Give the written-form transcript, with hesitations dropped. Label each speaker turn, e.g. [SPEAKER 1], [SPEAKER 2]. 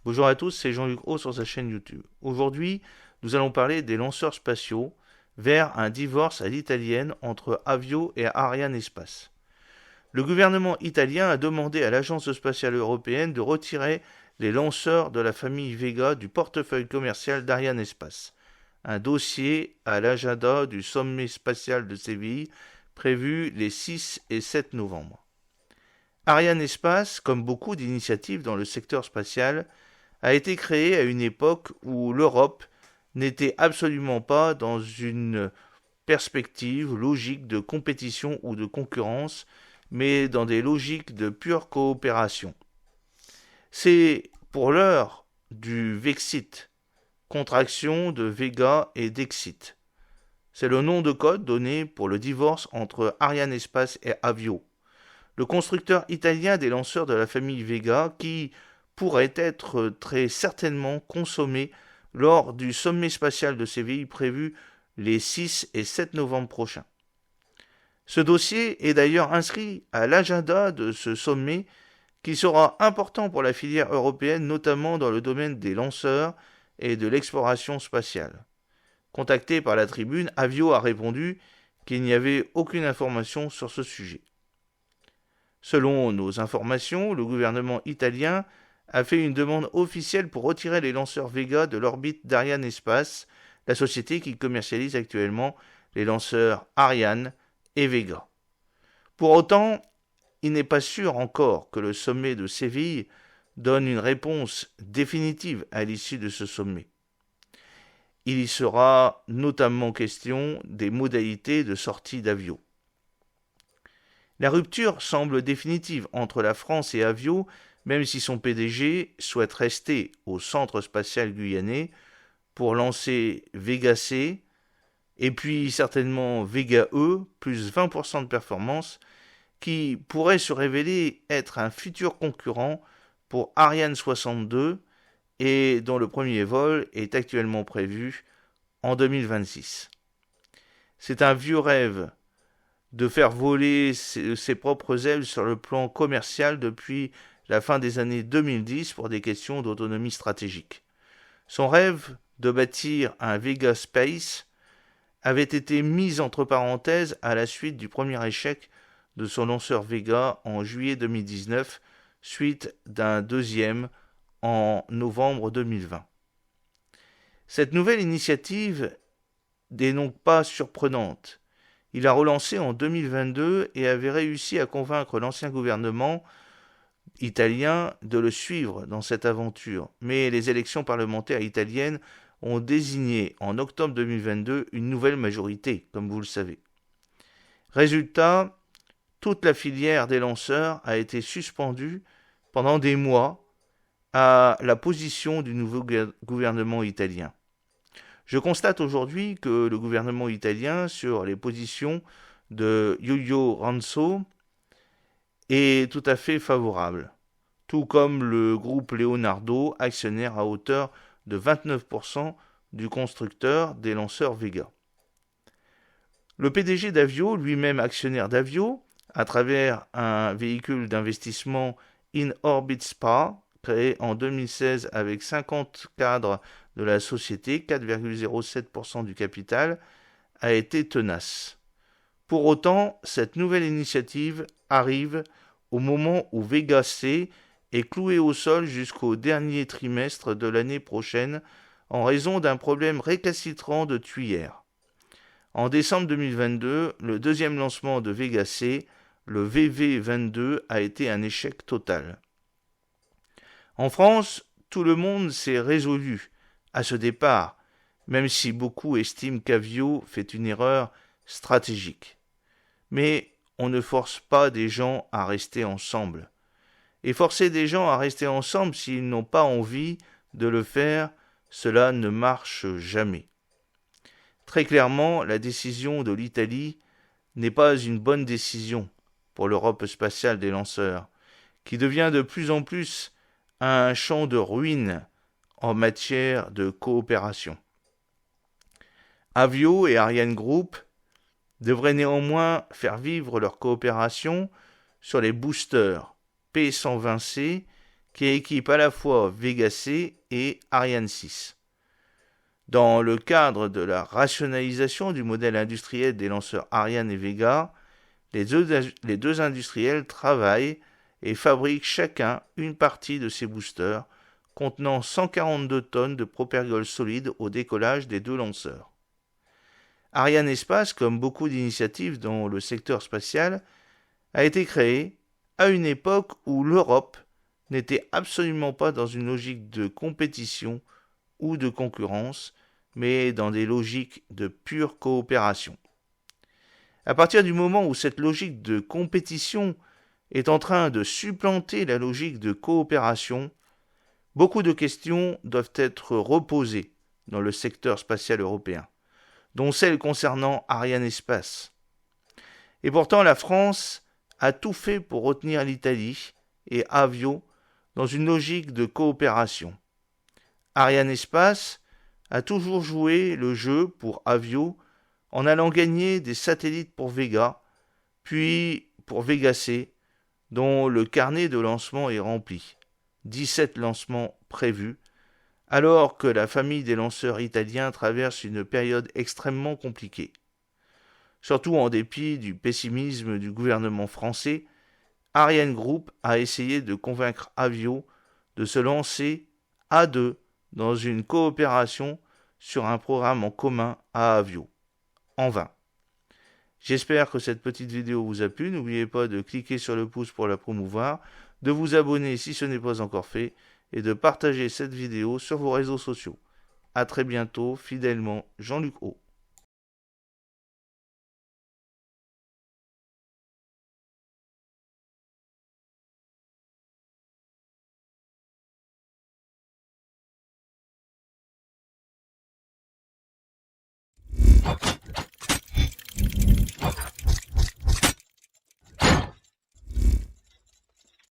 [SPEAKER 1] Bonjour à tous, c'est Jean-Luc Haut sur sa chaîne YouTube. Aujourd'hui, nous allons parler des lanceurs spatiaux vers un divorce à l'italienne entre Avio et Arianespace. Le gouvernement italien a demandé à l'Agence spatiale européenne de retirer les lanceurs de la famille Vega du portefeuille commercial d'Arianespace, un dossier à l'agenda du sommet spatial de Séville prévu les 6 et 7 novembre. Arianespace, comme beaucoup d'initiatives dans le secteur spatial, a été créé à une époque où l'Europe n'était absolument pas dans une perspective logique de compétition ou de concurrence, mais dans des logiques de pure coopération. C'est pour l'heure du Vexit, contraction de Vega et d'Exit. C'est le nom de code donné pour le divorce entre Arianespace et Avio, le constructeur italien des lanceurs de la famille Vega qui pourrait être très certainement consommé lors du sommet spatial de Séville prévu les 6 et 7 novembre prochains. Ce dossier est d'ailleurs inscrit à l'agenda de ce sommet qui sera important pour la filière européenne, notamment dans le domaine des lanceurs et de l'exploration spatiale. Contacté par la tribune, Avio a répondu qu'il n'y avait aucune information sur ce sujet. Selon nos informations, le gouvernement italien a fait une demande officielle pour retirer les lanceurs Vega de l'orbite d'Arianespace, la société qui commercialise actuellement les lanceurs Ariane et Vega. Pour autant, il n'est pas sûr encore que le sommet de Séville donne une réponse définitive à l'issue de ce sommet. Il y sera notamment question des modalités de sortie d'Avio. La rupture semble définitive entre la France et Avio, même si son PDG souhaite rester au centre spatial guyanais pour lancer Vega C et puis certainement Vega E, plus 20% de performance, qui pourrait se révéler être un futur concurrent pour Ariane 62 et dont le premier vol est actuellement prévu en 2026. C'est un vieux rêve de faire voler ses propres ailes sur le plan commercial depuis la fin des années 2010 pour des questions d'autonomie stratégique. Son rêve de bâtir un Vega Space avait été mis entre parenthèses à la suite du premier échec de son lanceur Vega en juillet 2019, suite d'un deuxième en novembre 2020. Cette nouvelle initiative n'est donc pas surprenante. Il a relancé en 2022 et avait réussi à convaincre l'ancien gouvernement italien de le suivre dans cette aventure. Mais les élections parlementaires italiennes ont désigné en octobre 2022 une nouvelle majorité, comme vous le savez. Résultat, toute la filière des lanceurs a été suspendue pendant des mois à la position du nouveau gouvernement italien. Je constate aujourd'hui que le gouvernement italien, sur les positions de Giulio Ranzo, est tout à fait favorable, tout comme le groupe Leonardo, actionnaire à hauteur de 29% du constructeur des lanceurs Vega. Le PDG d'Avio, lui-même actionnaire d'Avio, à travers un véhicule d'investissement In Orbit Spa, créé en 2016 avec 50 cadres de la société, 4,07% du capital, a été tenace. Pour autant, cette nouvelle initiative arrive au moment où Vega C est cloué au sol jusqu'au dernier trimestre de l'année prochaine en raison d'un problème récalcitrant de tuyères. En décembre 2022, le deuxième lancement de Vega C, le VV22, a été un échec total. En France, tout le monde s'est résolu à ce départ, même si beaucoup estiment qu'Avio fait une erreur stratégique. Mais on ne force pas des gens à rester ensemble. Et forcer des gens à rester ensemble s'ils n'ont pas envie de le faire, cela ne marche jamais. Très clairement, la décision de l'Italie n'est pas une bonne décision pour l'Europe spatiale des lanceurs, qui devient de plus en plus un champ de ruines en matière de coopération. Avio et Ariane Group devraient néanmoins faire vivre leur coopération sur les boosters P120C qui équipe à la fois Vega C et Ariane 6. Dans le cadre de la rationalisation du modèle industriel des lanceurs Ariane et Vega, les deux industriels travaillent et fabriquent chacun une partie de ces boosters contenant 142 tonnes de propergol solide au décollage des deux lanceurs. Ariane Espace, comme beaucoup d'initiatives dans le secteur spatial, a été créée à une époque où l'Europe n'était absolument pas dans une logique de compétition ou de concurrence, mais dans des logiques de pure coopération. À partir du moment où cette logique de compétition est en train de supplanter la logique de coopération, beaucoup de questions doivent être reposées dans le secteur spatial européen, dont celle concernant Ariane Espace. Et pourtant, la France a tout fait pour retenir l'Italie et Avio dans une logique de coopération. Ariane Espace a toujours joué le jeu pour Avio en allant gagner des satellites pour Vega, puis pour Vega C, dont le carnet de lancement est rempli. 17 lancements prévus, alors que la famille des lanceurs italiens traverse une période extrêmement compliquée. Surtout en dépit du pessimisme du gouvernement français, Ariane Group a essayé de convaincre Avio de se lancer à deux dans une coopération sur un programme en commun à Avio. En vain. J'espère que cette petite vidéo vous a plu. N'oubliez pas de cliquer sur le pouce pour la promouvoir, de vous abonner si ce n'est pas encore fait et de partager cette vidéo sur vos réseaux sociaux. A très bientôt, fidèlement, Jean-Luc O.